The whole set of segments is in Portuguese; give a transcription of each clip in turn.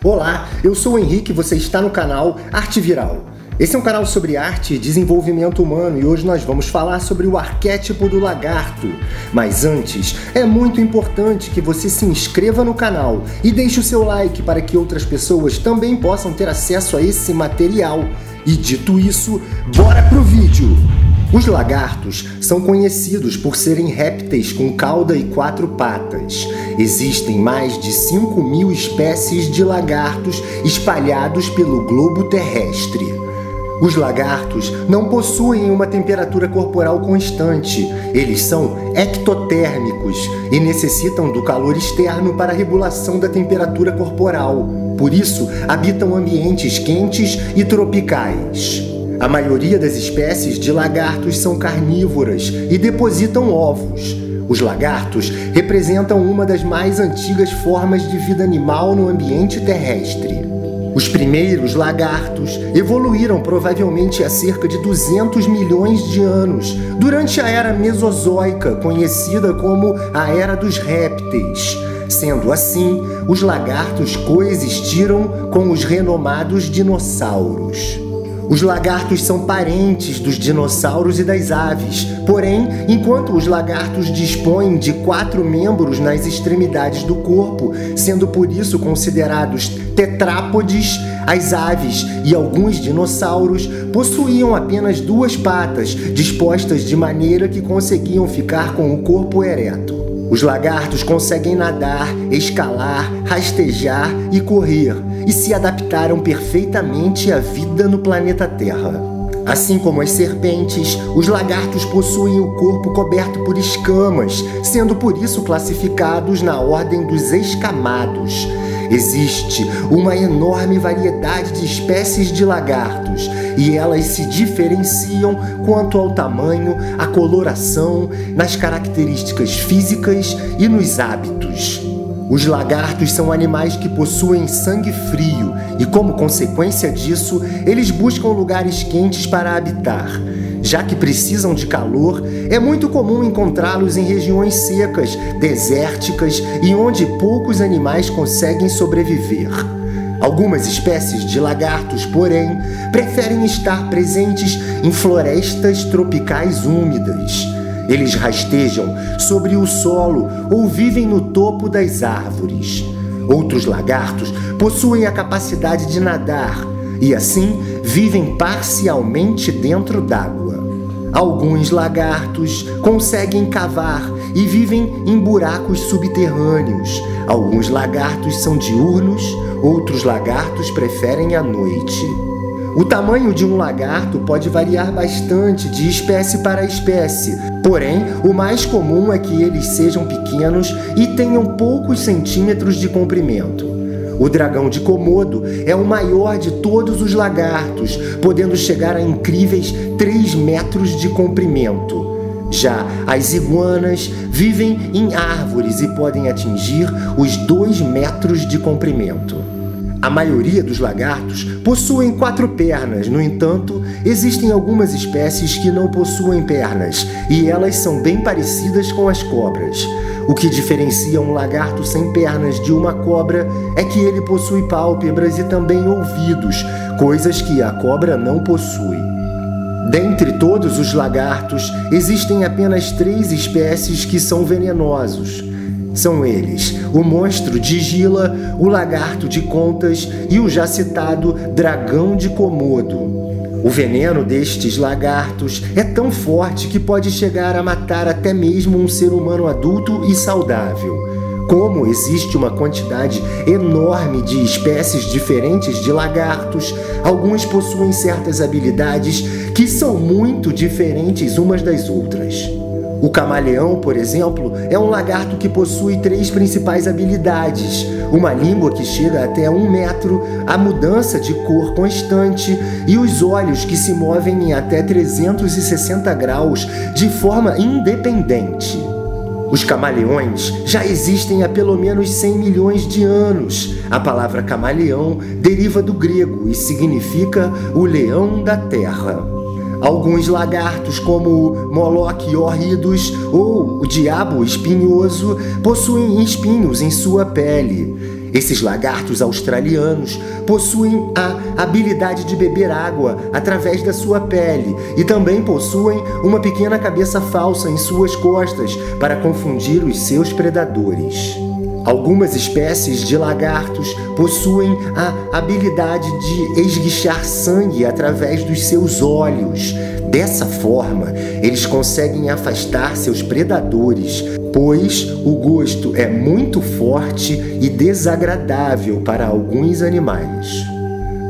Olá, eu sou o Henrique e você está no canal Arte Viral. Esse é um canal sobre arte e desenvolvimento humano e hoje nós vamos falar sobre o arquétipo do lagarto. Mas antes, é muito importante que você se inscreva no canal e deixe o seu like para que outras pessoas também possam ter acesso a esse material. E dito isso, bora pro vídeo! Os lagartos são conhecidos por serem répteis com cauda e 4 patas. Existem mais de 5.000 espécies de lagartos espalhados pelo globo terrestre. Os lagartos não possuem uma temperatura corporal constante. Eles são ectotérmicos e necessitam do calor externo para a regulação da temperatura corporal. Por isso, habitam ambientes quentes e tropicais. A maioria das espécies de lagartos são carnívoras e depositam ovos. Os lagartos representam uma das mais antigas formas de vida animal no ambiente terrestre. Os primeiros lagartos evoluíram provavelmente há cerca de 200 milhões de anos, durante a Era Mesozoica, conhecida como a Era dos Répteis. Sendo assim, os lagartos coexistiram com os renomados dinossauros. Os lagartos são parentes dos dinossauros e das aves, porém, enquanto os lagartos dispõem de 4 membros nas extremidades do corpo, sendo por isso considerados tetrápodes, as aves e alguns dinossauros possuíam apenas 2 patas, dispostas de maneira que conseguiam ficar com o corpo ereto. Os lagartos conseguem nadar, escalar, rastejar e correr, e se adaptaram perfeitamente à vida no planeta Terra. Assim como as serpentes, os lagartos possuem o corpo coberto por escamas, sendo por isso classificados na ordem dos escamados. Existe uma enorme variedade de espécies de lagartos e elas se diferenciam quanto ao tamanho, à coloração, nas características físicas e nos hábitos. Os lagartos são animais que possuem sangue frio e, como consequência disso, eles buscam lugares quentes para habitar. Já que precisam de calor, é muito comum encontrá-los em regiões secas, desérticas e onde poucos animais conseguem sobreviver. Algumas espécies de lagartos, porém, preferem estar presentes em florestas tropicais úmidas. Eles rastejam sobre o solo ou vivem no topo das árvores. Outros lagartos possuem a capacidade de nadar e, assim, vivem parcialmente dentro d'água. Alguns lagartos conseguem cavar e vivem em buracos subterrâneos. Alguns lagartos são diurnos, outros lagartos preferem a noite. O tamanho de um lagarto pode variar bastante de espécie para espécie, porém, o mais comum é que eles sejam pequenos e tenham poucos centímetros de comprimento. O dragão de Komodo é o maior de todos os lagartos, podendo chegar a incríveis 3 metros de comprimento. Já as iguanas vivem em árvores e podem atingir os 2 metros de comprimento. A maioria dos lagartos possuem 4 pernas, no entanto, existem algumas espécies que não possuem pernas, e elas são bem parecidas com as cobras. O que diferencia um lagarto sem pernas de uma cobra é que ele possui pálpebras e também ouvidos, coisas que a cobra não possui. Dentre todos os lagartos, existem apenas 3 espécies que são venenosos. São eles, o monstro de Gila, o lagarto de Contas e o já citado dragão de Komodo. O veneno destes lagartos é tão forte que pode chegar a matar até mesmo um ser humano adulto e saudável. Como existe uma quantidade enorme de espécies diferentes de lagartos, alguns possuem certas habilidades que são muito diferentes umas das outras. O camaleão, por exemplo, é um lagarto que possui 3 principais habilidades: uma língua que chega até 1 metro, a mudança de cor constante e os olhos que se movem em até 360 graus de forma independente. Os camaleões já existem há pelo menos 100 milhões de anos. A palavra camaleão deriva do grego e significa o leão da terra. Alguns lagartos, como o Moloch horridus ou o diabo espinhoso, possuem espinhos em sua pele. Esses lagartos australianos possuem a habilidade de beber água através da sua pele e também possuem uma pequena cabeça falsa em suas costas para confundir os seus predadores. Algumas espécies de lagartos possuem a habilidade de esguichar sangue através dos seus olhos. Dessa forma, eles conseguem afastar seus predadores, pois o gosto é muito forte e desagradável para alguns animais.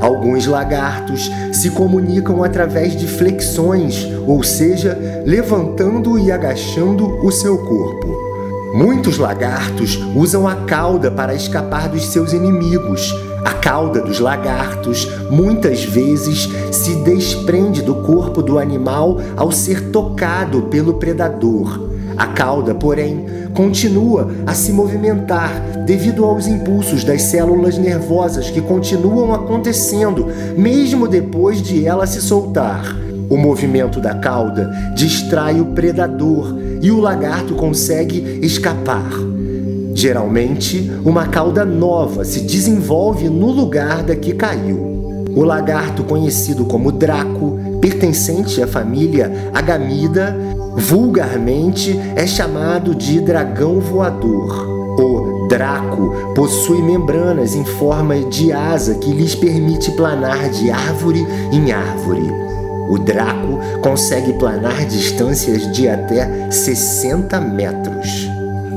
Alguns lagartos se comunicam através de flexões, ou seja, levantando e agachando o seu corpo. Muitos lagartos usam a cauda para escapar dos seus inimigos. A cauda dos lagartos muitas vezes se desprende do corpo do animal ao ser tocado pelo predador. A cauda, porém, continua a se movimentar devido aos impulsos das células nervosas que continuam acontecendo mesmo depois de ela se soltar. O movimento da cauda distrai o predador e o lagarto consegue escapar. Geralmente, uma cauda nova se desenvolve no lugar da que caiu. O lagarto conhecido como draco, pertencente à família Agamida, vulgarmente é chamado de dragão voador. O draco possui membranas em forma de asa que lhes permite planar de árvore em árvore. O draco consegue planar distâncias de até 60 metros.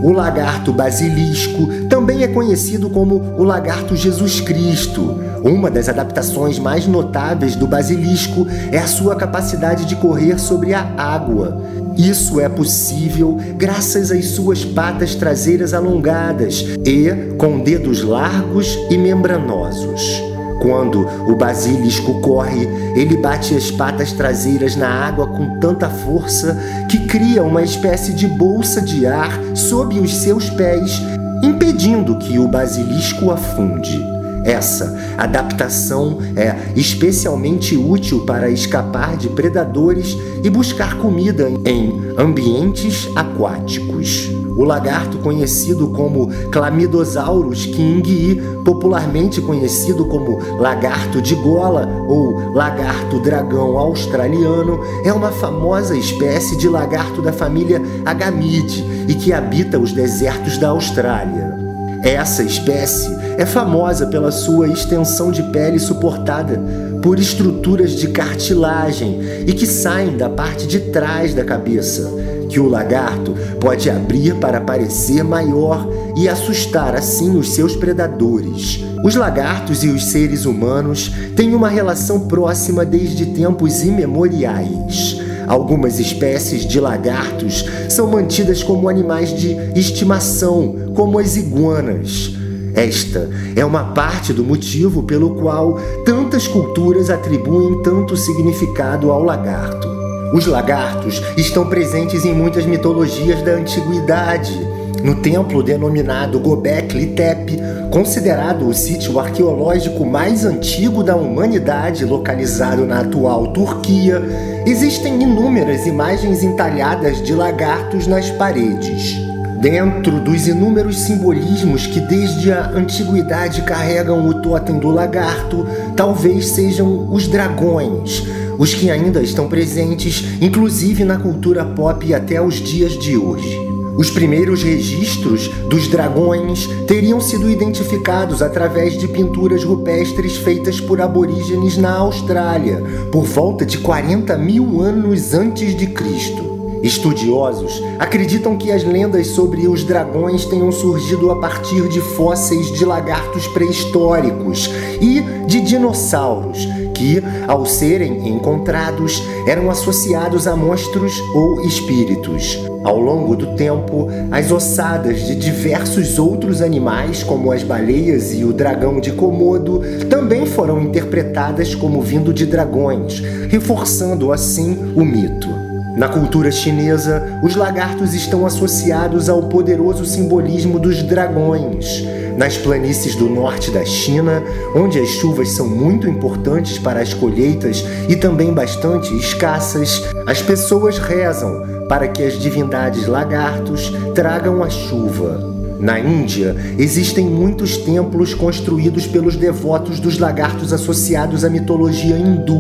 O lagarto basilisco também é conhecido como o lagarto Jesus Cristo. Uma das adaptações mais notáveis do basilisco é a sua capacidade de correr sobre a água. Isso é possível graças às suas patas traseiras alongadas e com dedos largos e membranosos. Quando o basilisco corre, ele bate as patas traseiras na água com tanta força que cria uma espécie de bolsa de ar sob os seus pés, impedindo que o basilisco afunde. Essa adaptação é especialmente útil para escapar de predadores e buscar comida em ambientes aquáticos. O lagarto conhecido como Chlamydosaurus kingii, popularmente conhecido como lagarto de gola ou lagarto dragão australiano, é uma famosa espécie de lagarto da família Agamidae e que habita os desertos da Austrália. Essa espécie é famosa pela sua extensão de pele suportada por estruturas de cartilagem e que saem da parte de trás da cabeça, que o lagarto pode abrir para parecer maior e assustar assim os seus predadores. Os lagartos e os seres humanos têm uma relação próxima desde tempos imemoriais. Algumas espécies de lagartos são mantidas como animais de estimação, como as iguanas. Esta é uma parte do motivo pelo qual tantas culturas atribuem tanto significado ao lagarto. Os lagartos estão presentes em muitas mitologias da antiguidade. No templo denominado Göbekli Tepe, considerado o sítio arqueológico mais antigo da humanidade, localizado na atual Turquia, existem inúmeras imagens entalhadas de lagartos nas paredes. Dentro dos inúmeros simbolismos que desde a antiguidade carregam o totem do lagarto, talvez sejam os dragões, os que ainda estão presentes, inclusive na cultura pop até os dias de hoje. Os primeiros registros dos dragões teriam sido identificados através de pinturas rupestres feitas por aborígenes na Austrália, por volta de 40 mil anos antes de Cristo. Estudiosos acreditam que as lendas sobre os dragões tenham surgido a partir de fósseis de lagartos pré-históricos e de dinossauros, que, ao serem encontrados, eram associados a monstros ou espíritos. Ao longo do tempo, as ossadas de diversos outros animais, como as baleias e o dragão de Komodo, também foram interpretadas como vindo de dragões, reforçando assim o mito. Na cultura chinesa, os lagartos estão associados ao poderoso simbolismo dos dragões. Nas planícies do norte da China, onde as chuvas são muito importantes para as colheitas e também bastante escassas, as pessoas rezam para que as divindades lagartos tragam a chuva. Na Índia, existem muitos templos construídos pelos devotos dos lagartos associados à mitologia hindu,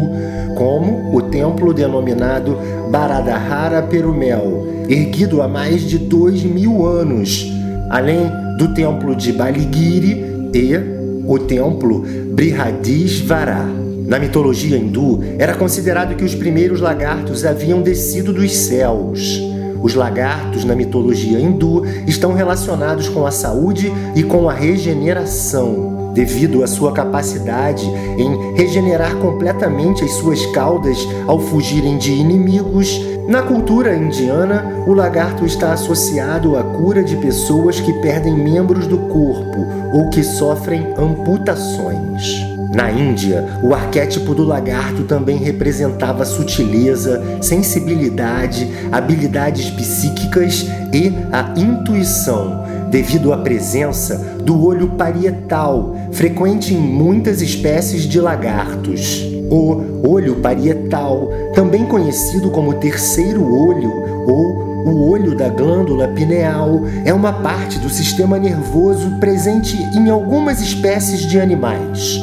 como o templo denominado Bharadahara Perumal, erguido há mais de 2000 anos, além do templo de Baligiri e o templo Brihadisvara. Na mitologia hindu, era considerado que os primeiros lagartos haviam descido dos céus. Os lagartos na mitologia hindu estão relacionados com a saúde e com a regeneração, devido à sua capacidade em regenerar completamente as suas caudas ao fugirem de inimigos. Na cultura indiana, o lagarto está associado à cura de pessoas que perdem membros do corpo ou que sofrem amputações. Na Índia, o arquétipo do lagarto também representava sutileza, sensibilidade, habilidades psíquicas e a intuição, devido à presença do olho parietal, frequente em muitas espécies de lagartos. O olho parietal, também conhecido como terceiro olho ou o olho da glândula pineal, é uma parte do sistema nervoso presente em algumas espécies de animais.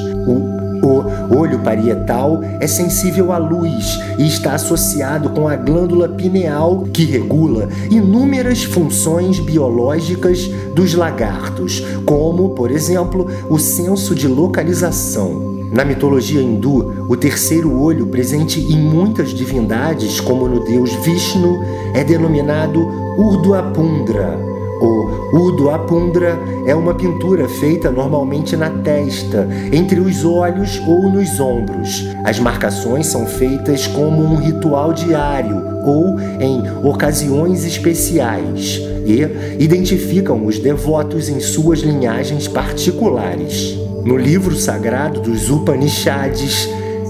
O olho parietal é sensível à luz e está associado com a glândula pineal, que regula inúmeras funções biológicas dos lagartos, como, por exemplo, o senso de localização. Na mitologia hindu, o terceiro olho, presente em muitas divindades, como no deus Vishnu, é denominado Urdhvapundra. O Urdhvapundra é uma pintura feita normalmente na testa, entre os olhos ou nos ombros. As marcações são feitas como um ritual diário ou em ocasiões especiais e identificam os devotos em suas linhagens particulares. No livro sagrado dos Upanishads,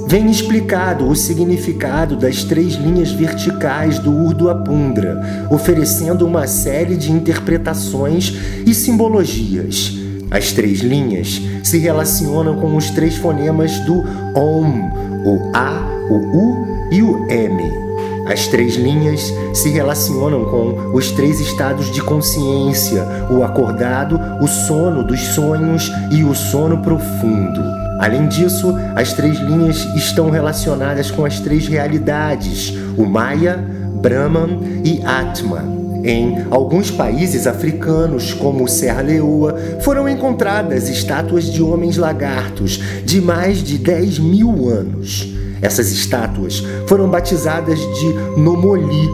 vem explicado o significado das 3 linhas verticais do Urdhvapundra, oferecendo uma série de interpretações e simbologias. As 3 linhas se relacionam com os 3 fonemas do Om, o A, o U e o M. As 3 linhas se relacionam com os 3 estados de consciência: o acordado, o sono dos sonhos e o sono profundo. Além disso, as 3 linhas estão relacionadas com as 3 realidades: o Maya, Brahman e Atma. Em alguns países africanos, como Serra Leoa, foram encontradas estátuas de homens lagartos de mais de 10.000 anos. Essas estátuas foram batizadas de Nomoli.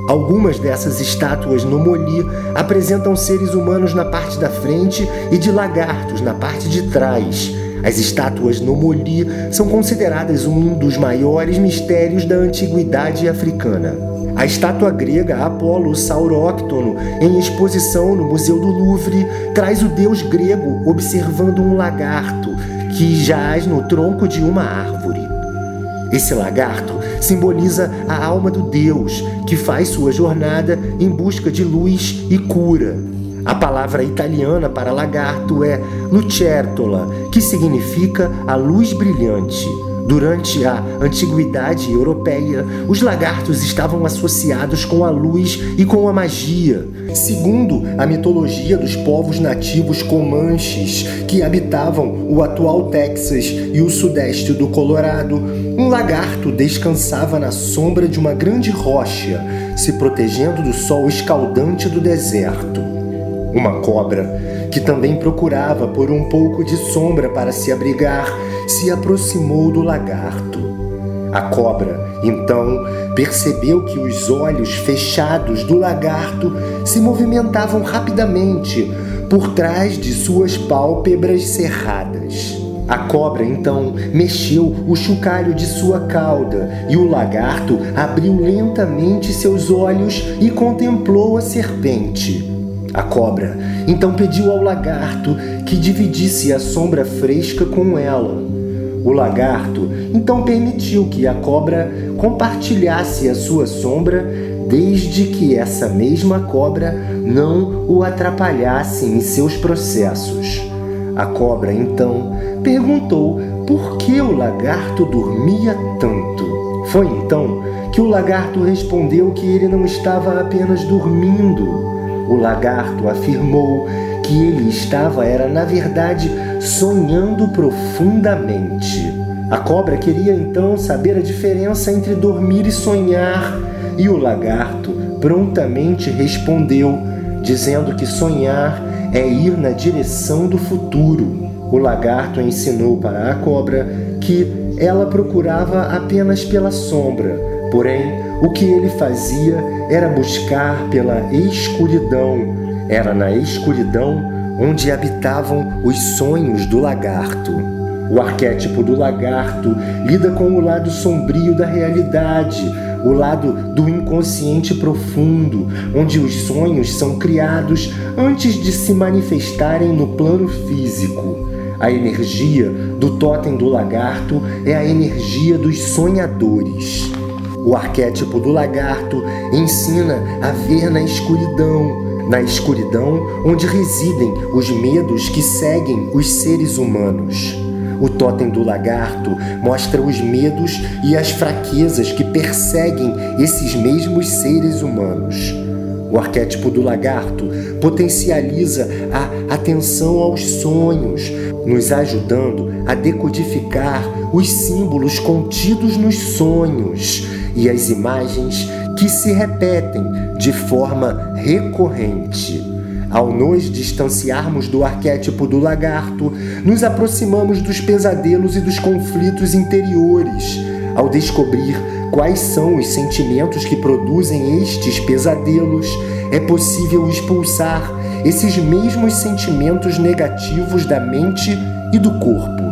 Algumas dessas estátuas Nomoli apresentam seres humanos na parte da frente e de lagartos na parte de trás. As estátuas Nomoli são consideradas um dos maiores mistérios da antiguidade africana. A estátua grega Apolo Sauróctono, em exposição no Museu do Louvre, traz o deus grego observando um lagarto que jaz no tronco de uma árvore. Esse lagarto simboliza a alma do deus, que faz sua jornada em busca de luz e cura. A palavra italiana para lagarto é lucertola, que significa a luz brilhante. Durante a antiguidade europeia, os lagartos estavam associados com a luz e com a magia. Segundo a mitologia dos povos nativos comanches, que habitavam o atual Texas e o sudeste do Colorado, um lagarto descansava na sombra de uma grande rocha, se protegendo do sol escaldante do deserto. Uma cobra, que também procurava por um pouco de sombra para se abrigar, se aproximou do lagarto. A cobra, então, percebeu que os olhos fechados do lagarto se movimentavam rapidamente por trás de suas pálpebras cerradas. A cobra, então, mexeu o chocalho de sua cauda e o lagarto abriu lentamente seus olhos e contemplou a serpente. A cobra então pediu ao lagarto que dividisse a sombra fresca com ela. O lagarto então permitiu que a cobra compartilhasse a sua sombra, desde que essa mesma cobra não o atrapalhasse em seus processos. A cobra então perguntou por que o lagarto dormia tanto. Foi então que o lagarto respondeu que ele não estava apenas dormindo. O lagarto afirmou que que ele estava era, na verdade, sonhando profundamente. A cobra queria então saber a diferença entre dormir e sonhar, e o lagarto prontamente respondeu, dizendo que sonhar é ir na direção do futuro. O lagarto ensinou para a cobra que ela procurava apenas pela sombra, porém, o que ele fazia era buscar pela escuridão. Era na escuridão onde habitavam os sonhos do lagarto. O arquétipo do lagarto lida com o lado sombrio da realidade, o lado do inconsciente profundo, onde os sonhos são criados antes de se manifestarem no plano físico. A energia do tótem do lagarto é a energia dos sonhadores. O arquétipo do lagarto ensina a ver na escuridão onde residem os medos que seguem os seres humanos. O tótem do lagarto mostra os medos e as fraquezas que perseguem esses mesmos seres humanos. O arquétipo do lagarto potencializa a atenção aos sonhos, nos ajudando a decodificar os símbolos contidos nos sonhos e as imagens que se repetem de forma recorrente. Ao nos distanciarmos do arquétipo do lagarto, nos aproximamos dos pesadelos e dos conflitos interiores. Ao descobrir quais são os sentimentos que produzem estes pesadelos, é possível expulsar esses mesmos sentimentos negativos da mente e do corpo.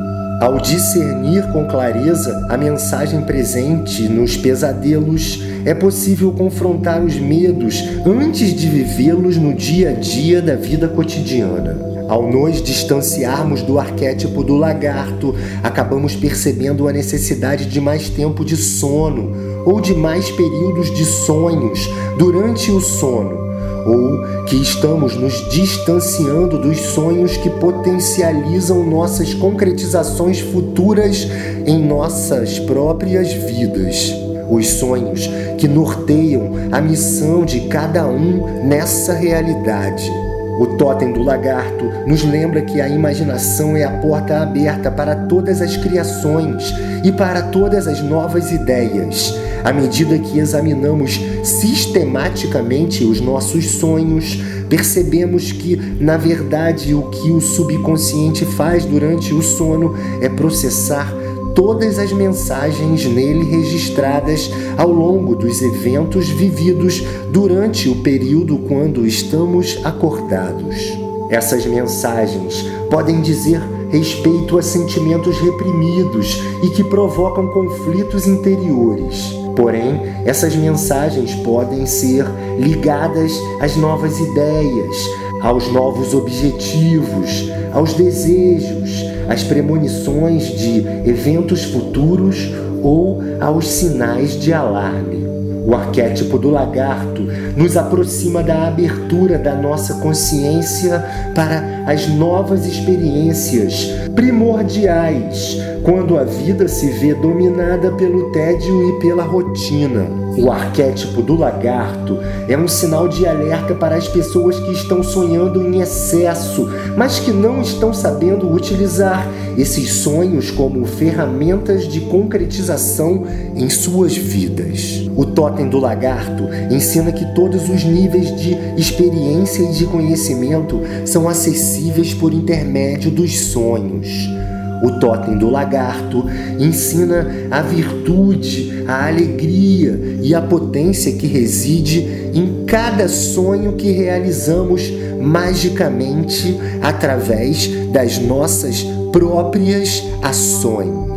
Ao discernir com clareza a mensagem presente nos pesadelos, é possível confrontar os medos antes de vivê-los no dia a dia da vida cotidiana. Ao nos distanciarmos do arquétipo do lagarto, acabamos percebendo a necessidade de mais tempo de sono ou de mais períodos de sonhos durante o sono, ou que estamos nos distanciando dos sonhos que potencializam nossas concretizações futuras em nossas próprias vidas. Os sonhos que norteiam a missão de cada um nessa realidade. O tótem do lagarto nos lembra que a imaginação é a porta aberta para todas as criações e para todas as novas ideias. À medida que examinamos sistematicamente os nossos sonhos, percebemos que, na verdade, o que o subconsciente faz durante o sono é processar todas as mensagens nele registradas ao longo dos eventos vividos durante o período quando estamos acordados. Essas mensagens podem dizer respeito a sentimentos reprimidos e que provocam conflitos interiores. Porém, essas mensagens podem ser ligadas às novas ideias, aos novos objetivos, aos desejos, às premonições de eventos futuros ou aos sinais de alarme. O arquétipo do lagarto nos aproxima da abertura da nossa consciência para as novas experiências primordiais, quando a vida se vê dominada pelo tédio e pela rotina. O arquétipo do lagarto é um sinal de alerta para as pessoas que estão sonhando em excesso, mas que não estão sabendo utilizar esses sonhos como ferramentas de concretização em suas vidas. O tótem do lagarto ensina que todos os níveis de experiência e de conhecimento são acessíveis por intermédio dos sonhos. O tótem do lagarto ensina a virtude, a alegria e a potência que reside em cada sonho que realizamos magicamente através das nossas próprias ações.